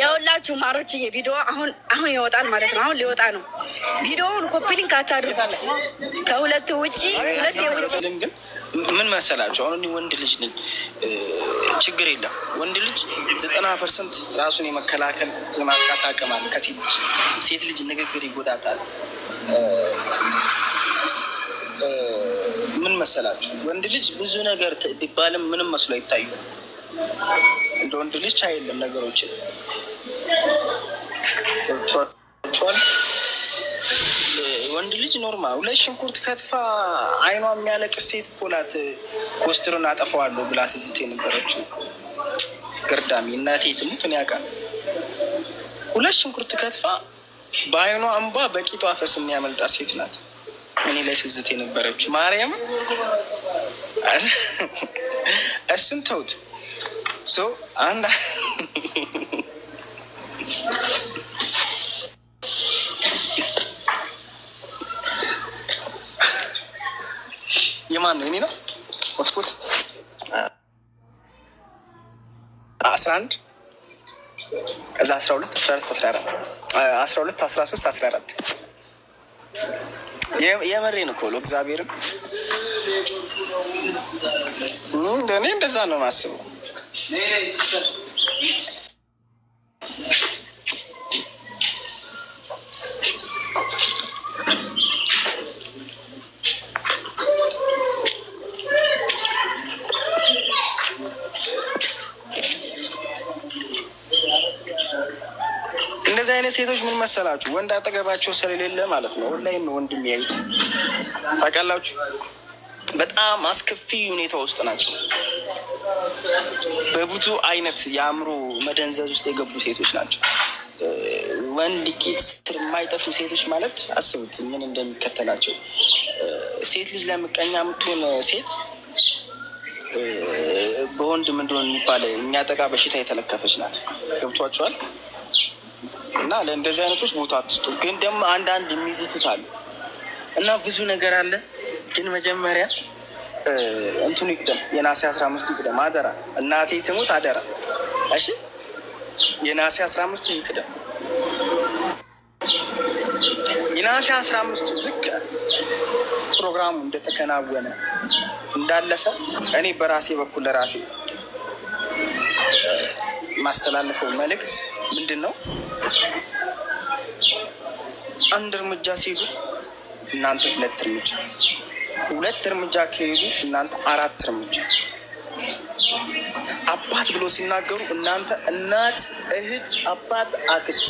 የሁላችሁ ማሮች ቪዲዮ አሁን ይወጣል ማለት ነው። አሁን ሊወጣ ነው። ቪዲዮውን ኮፒ ሊንክ አታድርጉት። ከሁለት ውጪ ምን መሰላችሁ? አሁን ወንድ ልጅ ነኝ፣ ችግር የለም። ወንድ ልጅ 90% ራሱን የመከላከል የማጥቃት አቅም አለ ከሴት ልጅ። ሴት ልጅ ንግግር ይጎዳታል። ምን መሰላችሁ? ወንድ ልጅ ብዙ ነገር ቢባልም ምንም መስሎ አይታዩ። እንደ ወንድ ልጅ አይደለም ነገሮችን ወንድ ልጅ ኖርማል ሁለት ሽንኩርት ከትፋ አይኗ የሚያለቅስ ሴት እኮ ናት። ኮስትሩን አጠፋዋለሁ ብላ ስዝት የነበረችው ግርዳሚ እናቴ ትሙት እኔ ያውቃል። ሁለት ሽንኩርት ከትፋ በአይኗ እንባ በቂጧ ፈስ የሚያመልጣ ሴት ናት እኔ ላይ ስዝት የነበረችው ማርያም። እሱን ተውት። አንድ የማን ነው? እኔ ነው ሆትስፖት 11 ከዛ 12 14 14 13 14 የመሬን እኮ ነው። እግዚአብሔርም እንደኔ እንደዛ ነው የማስበው። እንደዚህ አይነት ሴቶች ምን መሰላችሁ? ወንድ አጠገባቸው ስለሌለ ማለት ነው ኦንላይን ነው ወንድ የሚያዩት። ታውቃላችሁ፣ በጣም አስከፊ ሁኔታ ውስጥ ናቸው። በብዙ አይነት የአእምሮ መደንዘዝ ውስጥ የገቡ ሴቶች ናቸው። ወንድ ቂጥ ስር የማይጠፉ ሴቶች ማለት አስቡት ምን እንደሚከተላቸው። ሴት ልጅ ለምቀኛ የምትሆን ሴት በወንድ ምንድነው የሚባል የሚያጠቃ በሽታ የተለከፈች ናት። ገብቷቸዋል። እና ለእንደዚህ አይነቶች ቦታ አትስጡ። ግን ደግሞ አንዳንድ የሚይዙት አሉ እና ብዙ ነገር አለ። ግን መጀመሪያ እንትኑ ይቅደም፣ የናሴ 15 ይቅደም። አደራ እናቴ ትሙት አደራ። እሺ የናሴ 15 ይቅደም። የናሴ 15 ልክ ፕሮግራሙ እንደተከናወነ እንዳለፈ እኔ በራሴ በኩል ለራሴ ማስተላለፈው መልእክት ምንድን ነው? አንድ እርምጃ ሲሄዱ እናንተ ሁለት እርምጃ ከሄዱ እናንተ 4 እርምጃ። አባት ብሎ ሲናገሩ እናንተ እናት፣ እህት፣ አባት፣ አክስት።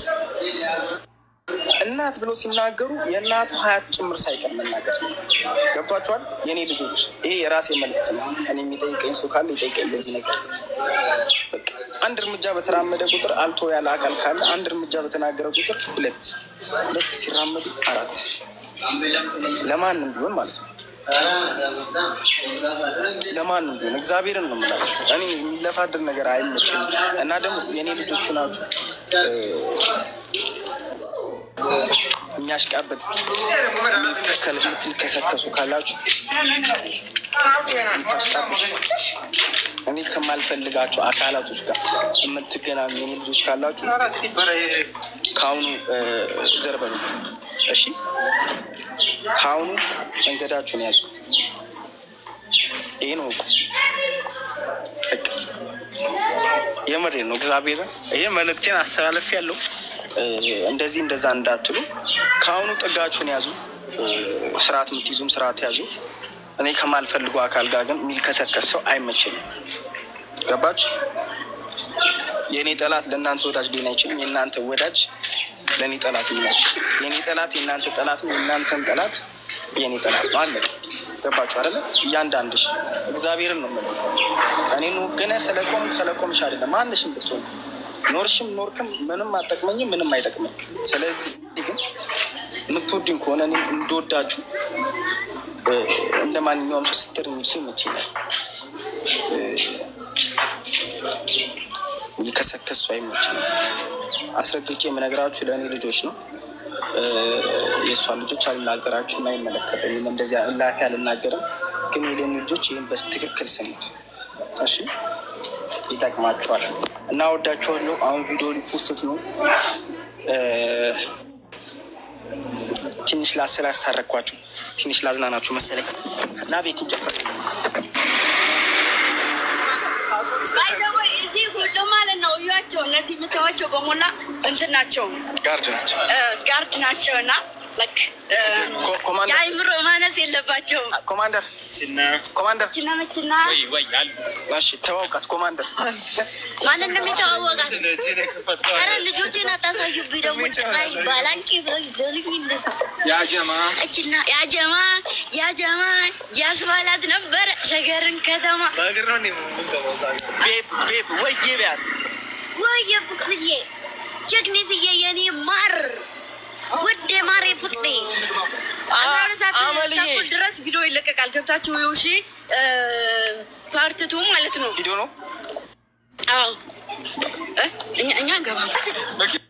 እናት ብሎ ሲናገሩ የእናቱ ሀያት ጭምር ሳይቀር መናገር። ገብቷችኋል? የእኔ ልጆች ይሄ የራሴ መልእክት ነው። እኔ የሚጠይቀኝ ሰው ካለ ይጠይቀኝ። በዚህ ነገር አንድ እርምጃ በተራመደ ቁጥር አልቶ ያለ አካል ካለ አንድ እርምጃ በተናገረ ቁጥር ሁለት ሲራመዱ 4 ለማንም ቢሆን ማለት ነው። ለማንም ቢሆን እግዚአብሔርን ነው የምላቸው። እኔ የሚለፋድር ነገር አይመችም። እና ደግሞ የእኔ ልጆቹ ናቸው የሚያሽቃበጥ የምትልከሰከሱ ካላችሁ እኔ ከማልፈልጋቸው አካላቶች ጋር የምትገናኙ የኔ ልጆች ካላችሁ ከአሁኑ ዘርበሉ። እሺ ከአሁኑ መንገዳችሁን ያዙ። ይህ ነው የምሬን ነው። እግዚአብሔርን ይህ መልእክቴን አስተላለፍ ያለው እንደዚህ እንደዛ እንዳትሉ ከአሁኑ ጥጋችሁን ያዙ። ስርዓት የምትይዙም ስርዓት ያዙ። እኔ ከማልፈልጉ አካል ጋር ግን የሚልከሰከስ ሰው አይመቸኝም። ገባች? የእኔ ጠላት ለእናንተ ወዳጅ ሊሆን አይችልም። የእናንተ ወዳጅ ለእኔ ጠላት ይላችሁ። የእኔ ጠላት የእናንተ ጠላት ነው። የእናንተን ጠላት የእኔ ጠላት ነው። አለቀ። ገባችሁ አይደለ? እያንዳንድሽ እግዚአብሔርን ነው የምልህ። እኔን ወገነ ስለቆምሽ አይደለም። ማንሽም ብትሆን ኖርሽም ኖርክም ምንም አጠቅመኝም፣ ምንም አይጠቅመኝ። ስለዚህ ግን የምትወድኝ ከሆነ እኔ እንደወዳችሁ እንደ ማንኛውም ሰው ስትር የሚል ሰው ይመችኛል። ሊከሰከሱ አይመችኝም። አስረግጬ የምነግራችሁ ለእኔ ልጆች ነው። የእሷን ልጆች አልናገራችሁም፣ አይመለከተኝም። እንደዚያ እላፊ አልናገርም። ግን የሌኒ ልጆች ይህን በትክክል ስሙት እሺ። ይጠቅማችኋል እና ወዳችኋለሁ። አሁን ቪዲዮ ሊፖስት ነው። ትንሽ ላስታረኳችሁ፣ ትንሽ ላዝናናችሁ መሰለኝ እና ቤት እንጨፈር። እዚህ ሁሉ ማለት ነው እያቸው እነዚህ የምታዋቸው በሞላ እንትን ናቸው፣ ጋርድ ናቸው እና የአይምሮ ማነስ የለባቸውም። ኮማንደር ችና መችና ተዋውቃት። ኮማንደር ማንን ነው የሚተዋወቃት? ኧረ ልጆችን አታሳዩብኝ ደግሞ ጭራይ ባላንጭ ያጀማ ያስባላት ነበረ ሸገርን ከተማ ወየ ቢያት ወየ ፍቅርዬ ጀግኒትዬ የኔ ማር ውድ የማሬ ፍቅሬ 12 ሰዓት ተኩል ድረስ ቪዲዮ ይለቀቃል። ገብታችሁ ይውሺ ፓርትቱ ማለት ነው። ቪዲዮ ነው። አዎ እኛ እንገባለን።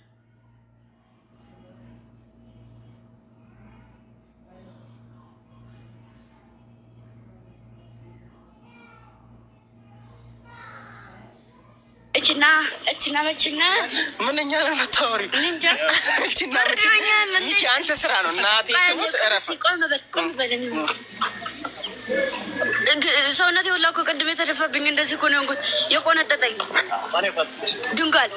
እችና መችና ምንኛ ነው የምታወሪው? እችና መችና አንተ ስራ ነው እናቴ ትሙት እረፍ። ቆም በል ሰውነቴ ሁላ እኮ ቅድም የተደፋብኝ እንደዚህ እኮ ነው የሆንኩት። የቆነጠጠኝ ድንጋል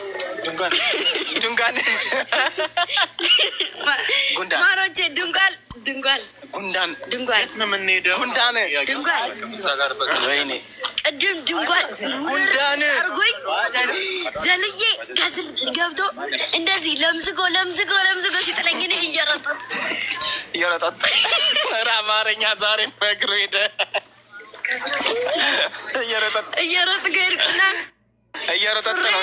ማሮቼ ድንጋል ወይኔ ቅድም ድንጓን አርጎኝ ዘልዬ ከስል ገብቶ እንደዚህ ለምዝጎ ሲጥለኝ እኔ እየረጠጥ አማርኛ ዛሬ በእግሩ ሄደ። እየረጠጥ ነው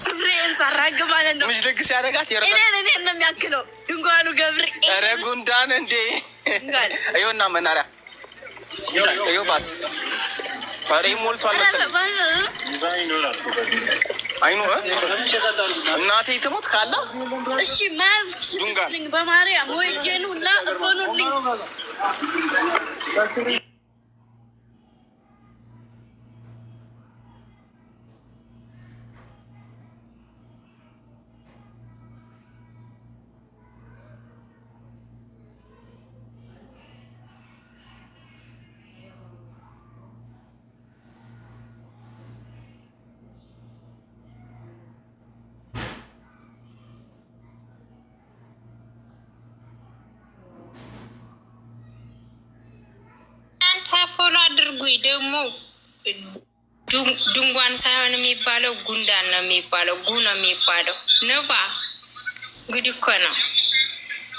ሱሬን ሳራግ ማለት ነው። ምሽ ደግ ሲያደርጋት እኔን ነው የሚያክለው ድንጓኑ ገብር። ኧረ ጉንዳን እንዴ! ይኸውና መናሪያ ይኸው ባስ ኧረ ሞልቷል መሰለኝ አይኑ እናቴ ትሞት ካላ እሺ ማዝ ትልኝ በማርያም ወይጄን ሁላ እፎኑልኝ። ፎሎ አድርጉኝ። ደግሞ ድንጓን ሳይሆን የሚባለው ጉንዳን ነው የሚባለው፣ ጉ ነው የሚባለው። ነባ እንግዲህ እኮ ነው።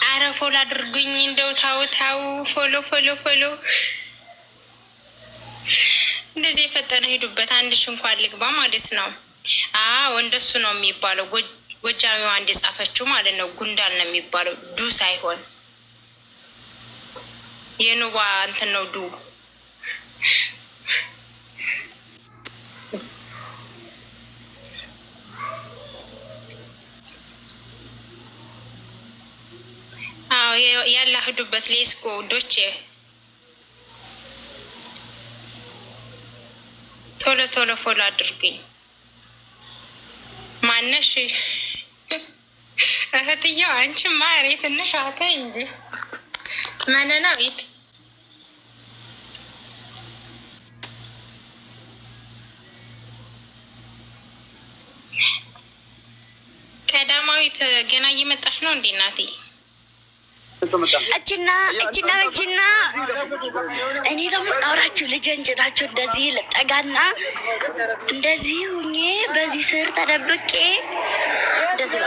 አረ ፎሎ አድርጉኝ። እንደው ታው ፎሎ እንደዚህ የፈጠነ ሄዱበት። አንድ ሺ እንኳን ልግባ ማለት ነው። አዎ እንደሱ ነው የሚባለው። ጎጃሚዋ አንድ የጻፈችው ማለት ነው። ጉንዳን ነው የሚባለው፣ ዱ ሳይሆን የኑባ እንትን ነው ዱ። አዎ ያላ ሂዱበት። ሌስኮ ዶቼ ቶሎ ፎሎ አድርጉኝ። ማነሽ እህትየው? አንቺ ማሬ ትንሽ አተ እንጂ መነናዊት ቀዳማዊት ገና እየመጣች ነው እንዴ እናቴ? እችና እኔ ደግሞ አውራችሁ ልጀንጅናችሁ እንደዚህ ልጠጋና እንደዚህ ሁኜ በዚህ ስር ተደብቄ እንደዚህ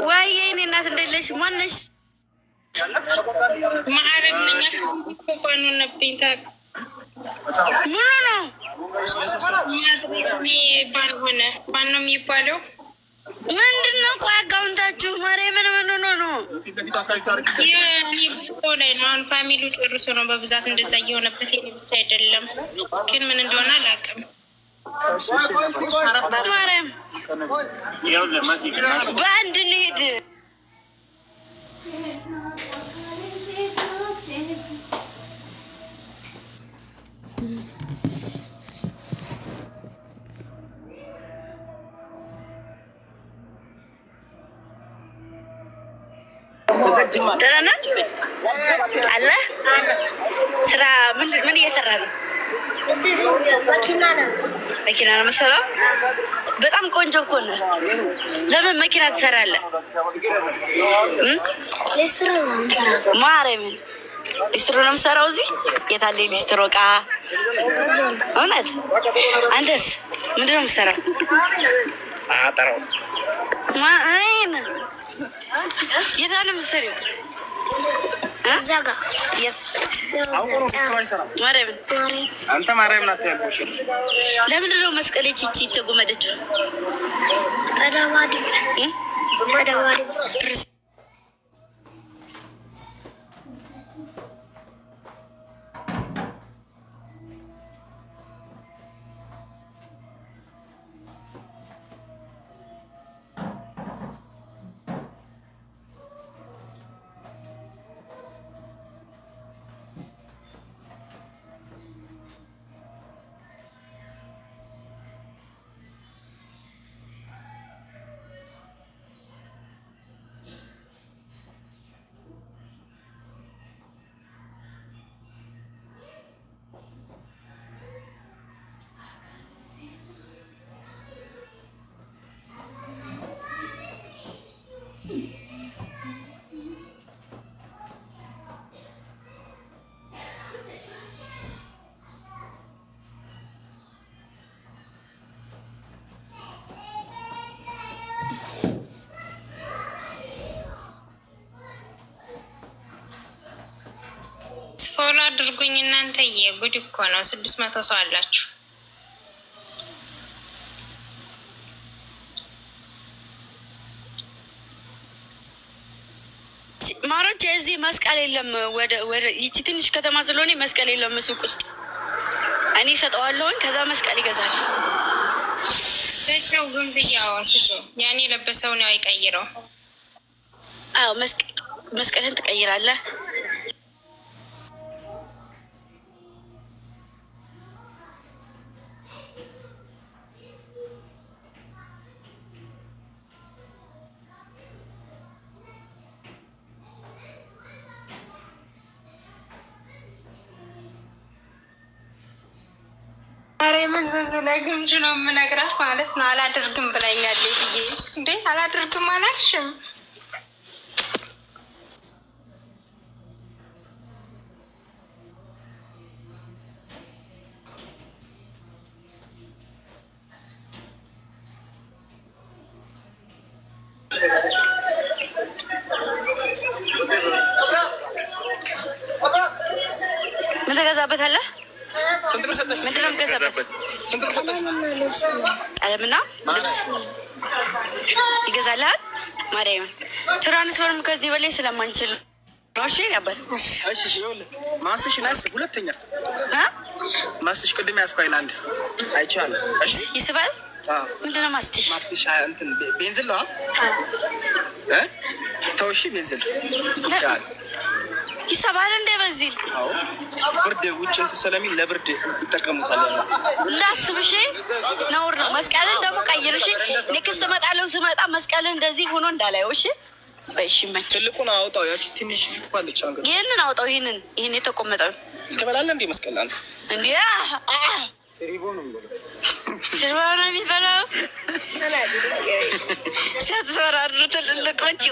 ወይ እኔ እናት እንደሌለሽ ማነሽ? ማዕረግ ነኛ ኮኑነብኝ ታቅ ምን ነው ባልሆነ ማን ነው የሚባለው? ምንድነው? ቆይ አካውንታችሁ ማሬ ምን ነው? ሰው ላይ ነው አሁን ፋሚሊው ጨርሶ ነው በብዛት እንደዛ እየሆነበት። የኔ ብቻ አይደለም ግን ምን እንደሆነ አላውቅም። በማርያም በአንድ እንሂድ ደህና ነህ? አለ ስራ ምን እየሰራ ነው? መኪና ነው የምትሰራው? በጣም ቆንጆ እኮ ነህ። ለምን መኪና ትሰራለህ? ሊስትሮ ነው የምሰራው። ማርያምን ሊስትሮ ነው የምሰራው። እዚህ የት አለ ሊስትሮ ዕቃ? እውነት? አንተስ ምንድን ነው የምትሰራው? አጠራው ማን የት አለ የምትሰሪው? እዛ ጋር አንተ ማርያም ናት ያልኩሽ። ለምንድን ነው መስቀል ቺቺ ተጎመደችው? ፎሎ አድርጉኝ እናንተ። የጉድ እኮ ነው። 600 ሰው አላችሁ። ማሮች እዚህ መስቀል የለም። ወደ ይቺ ትንሽ ከተማ ስለሆነ መስቀል የለም ሱቅ ውስጥ። እኔ ሰጠዋለሁኝ፣ ከዛ መስቀል ይገዛል። ሰው ግን ብያው ሲሶ ያኔ ለበሰው ነው አይቀይረው። አዎ መስቀልን ትቀይራለህ። ማርያምን ዘዝ ላይ ግምጅ ነው የምነግራት ማለት ነው። አላደርግም ብላኛለች ብዬ እንዴ አላደርግም አላልሽም? ምን ተገዛበታለህ? ምንድን ነው የምትገዛበት? ቀለምና ልብስ ይገዛልሃል። ማርያምን ትራንስፈርም ከዚህ በላይ ስለማንችል ነው። እሺ ያባት ማስሽ ሁለተኛ ማስሽ ቅድም ያስኩ አይላንድ አይቻልም። እሺ ይስባል። ምንድን ነው ማስትሽ? እንትን ቤንዝል ነው ተውሺ ቤንዝል ይሰባል እንደ በዚህ ብርድ ውጭ እንትን ስለሚል ለብርድ ይጠቀሙታል። እንዳስብሽ ነውር ነው። መስቀልን ደግሞ ቀይርሽ። ኔክስት እመጣለሁ። ስመጣ መስቀልን እንደዚህ ሆኖ እንዳላየው። እሺ በእሺ መች ትልቁን አውጣው። ያቺ ትንሽ ባለች አንገት ይሄንን አውጣው። ይሄን የተቆመጠው ትበላለህ እንዴ? መስቀል አንተ እንዴ ሲሪቦ ነው የሚበላው። ሲያስፈራሩ ትልልቆቹ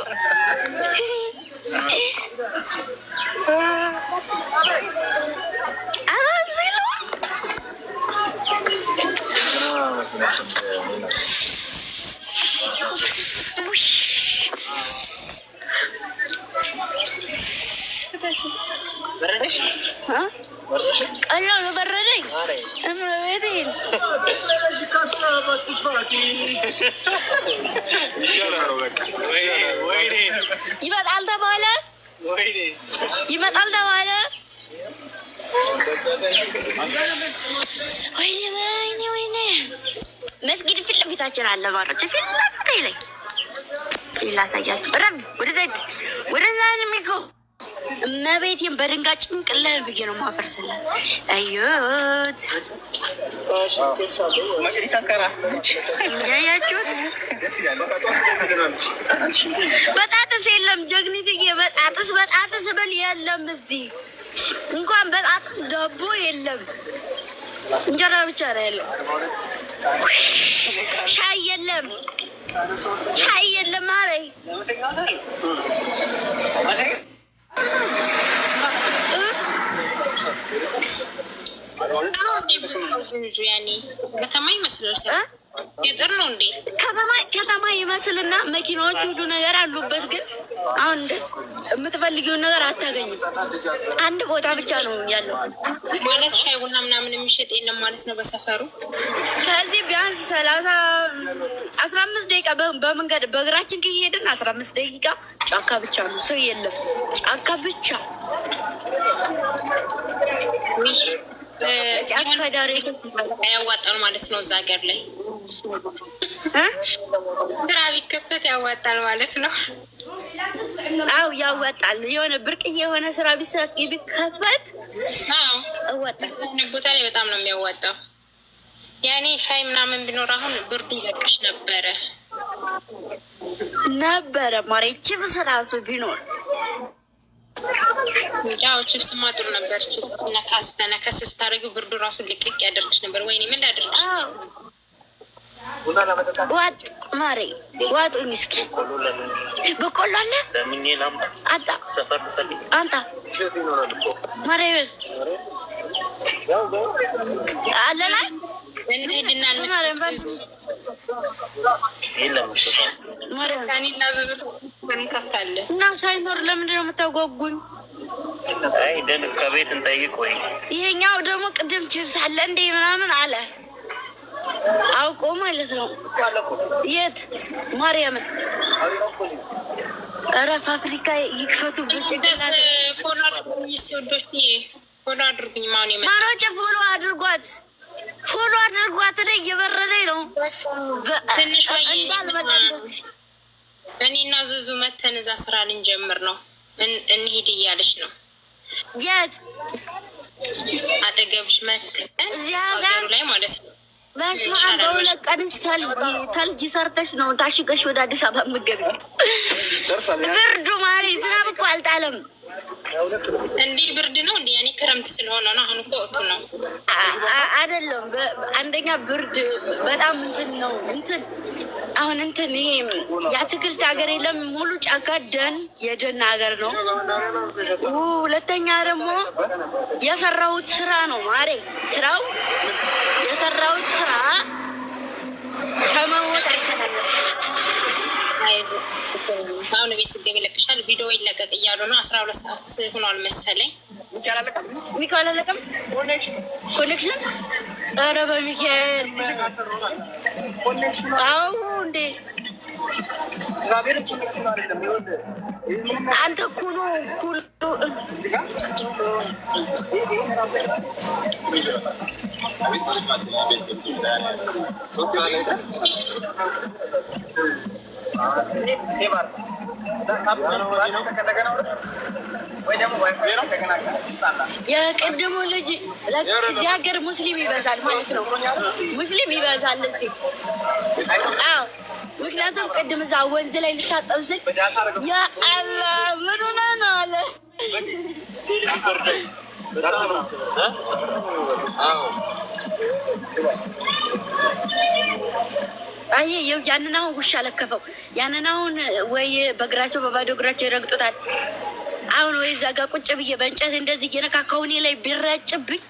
ቀላል ነው በረደኝ። እምረቤቴን ይመጣል ተባለ። ወይኔ መስጊድ ፊት ለፊታችን አለ። ማሮች ፊት ለፊት ላይ ላሳያችሁ። ረብ ወደዛ የሚኮ እመቤቴን በድንጋይ ጭንቅላት ብዬ ነው ማፈርስላት። አዩት ያያችሁት? በጣጥስ የለም ጀግኒትዬ፣ በጣጥስ ብል የለም እዚህ እንኳን በጣጥስ ዳቦ የለም፣ እንጀራ ብቻ ነው ያለው። ሻይ የለም፣ ሻይ የለም። ማረይ ከተማ ይመስላል። ገጠር ነው እንዴ? ከተማ ይመስልና መኪናዎች ሁሉ ነገር አሉበት። ግን አሁን የምትፈልጊውን ነገር አታገኝም። አንድ ቦታ ብቻ ነው ያለው ማለት ሻይ ቡና ምናምን የሚሸጥ የለም ማለት ነው በሰፈሩ። ከዚህ ቢያንስ 15 ደቂቃ በመንገድ በእግራችን ከሄድን 15 ደቂቃ ጫካ ብቻ ነው፣ ሰው የለም። ጫካ ብቻ ጫካ ዳር ያዋጣል ማለት ነው እዛ ሀገር ላይ ስራ ቢከፈት ያዋጣል ማለት ነው። አው ያዋጣል። የሆነ ብርቅዬ የሆነ ስራ ቢከፈት ያዋጣል። ቦታ ላይ በጣም ነው የሚያዋጣው። ያኔ ሻይ ምናምን ቢኖር አሁን ብርዱ ይለቅሽ ነበረ ማሬ። ቺፕስ ራሱ ቢኖር ያው ቺፕስ ማጥሩ ነበር። ቺፕስ ነከስ ስታደርጊው ብርዱ ራሱ ልቅቅ ያደርግሽ ነበር። ወይኔ ምን ላደርግሽ? ዋጥ ማሬ ዋጡ ሚስኪ በቆሎ አለ አንጣ ማሬ አለ ላይ እንሂድና ማረካኒና ዘዘት እንከፍታለን። እና ሳይኖር ለምንድን ነው የምታጓጉኝ? አይ ደን ከቤት እንጠይቅ ወይ። ይሄኛው ደግሞ ቅድም ቺፕስ አለ እንዴ ምናምን አለ አውቆ ማለት ነው። የት ማርያምን እረፍ አፍሪካ ይክፈቱ። ብጭቅላት ፎሎ አድርጉኝ። ማሮጭ ፎሎ አድርጓት፣ ፎሎ አድርጓት። እኔ እየበረደኝ ነው ትንሽ እኔና ዙዙ መተን እዛ ስራ ልንጀምር ነው። እንሂድ እያለች ነው። የት አጠገብሽ መተን እዚያ ላይ ማለት ነው። በስመ አብ በሁለት ቀንሽ ተልጅ ሰርተሽ ነው ታሽገሽ ወደ አዲስ አበባ የምትገቢው። ብርዱ ማሪ ዝናብ እኮ አልጣለም። እንዲህ ብርድ ነው እንዲ ያኔ ክረምት ስለሆነ ነው። አሁን እኮ ወቅቱ ነው አይደለም። አንደኛ ብርድ በጣም እንትን ነው እንትን አሁን እንትን ይሄ የአትክልት ሀገር የለም፣ ሙሉ ጫካ ደን የደን ሀገር ነው። ሁለተኛ ደግሞ የሰራሁት ስራ ነው ማሬ። ስራው የሰራሁት ስራ ከመወጥ አይተናነስ። አሁን ቤት ስገቢ ይለቅሻል። ቪዲዮ ይለቀቅ እያሉ ነው። 12 ሰዓት ሆኗል መሰለኝ። ሚካኤል አለቀም ኮኔክሽን። ኧረ በሚካኤል አዎ እንዴ አንተ ኩሎ የቅድሙ ልጅ እዚህ ሀገር ሙስሊም ይበዛል ማለት ነው። ሙስሊም ይበዛል እዚህ። አዎ ምክንያቱም ቅድም እዛ ወንዝ ላይ ልታጠብ ስል ያ አላህ ምን ሆነ ነው አለ። አየው ያንን አሁን ውሻ ለከፈው። ያንን አሁን ወይ በእግራቸው በባዶ እግራቸው ይረግጡታል። አሁን ወይ እዛ ጋር ቁጭ ብዬ በእንጨት እንደዚህ እየነካካው እኔ ላይ ቢረጭብኝ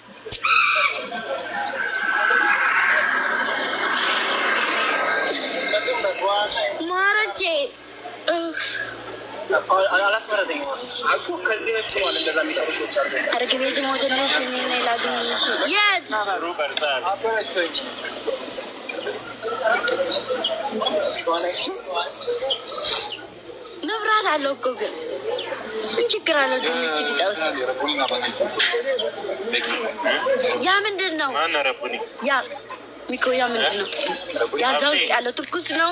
ማረቼ አርግቤ ዝሞትልሽ ላግኝሽ የት መብራት አለው እኮ ግን ምን ችግር አለው? ድንች ቢጠብስ ያ ምንድን ነው? ያ ሚኮያ ምንድን ነው? ያዛ ውስጥ ያለው ትኩስ ነው።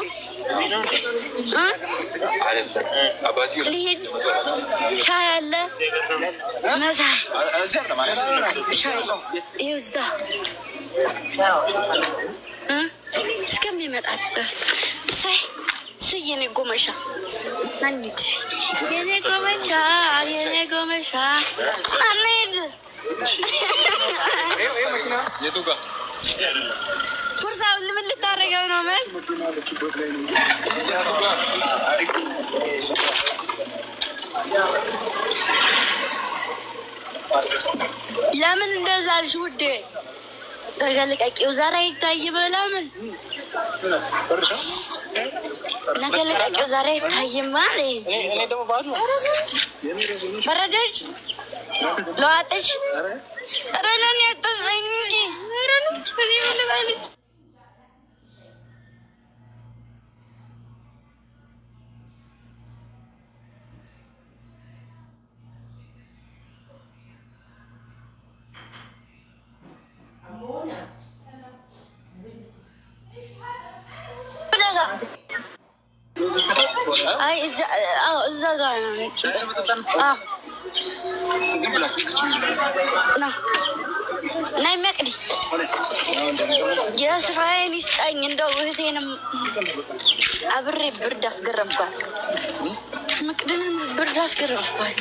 ልሂድ። ሻይ አለ መሳይ ሻይ ይኸው እዛ እስከሚመጣ ድረስ ሳይ የኔ ጎመሻ አንቺ የኔ ጎመሻ የኔ ጎመሻ አንድ የቱ ጋር ቁርሳውን ምን ልታደርገው ነው? መስ ለምን እንደዛ አልሽ ውዴ? ተገልቀቂው ዛሬ አይታይም። ለምን ነገለቀቂው ዛሬ አይታይም ማለት በረደች ለዋጠች ረለን ያጠሰኝ እንጂ አይ እዛ ጋር ነው። ናይ መቅዲ የስራዬን ይስጠኝ። እንደው እህቴንም አብሬ ብርድ አስገረምኳት። መቅድንን ብርድ አስገረምኳት።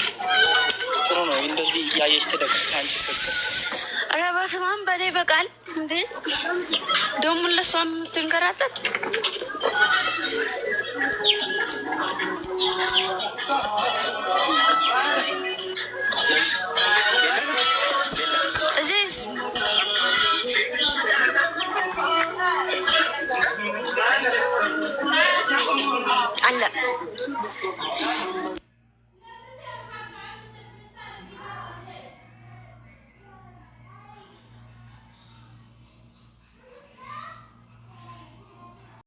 ጥሩ ነው እንደዚህ እያየች ተደግፍ አንቺ ኧረ በስመ አብ በኔ በቃል እንዴ ደግሞ ለሷም ትንከራተት እዚህስ አለ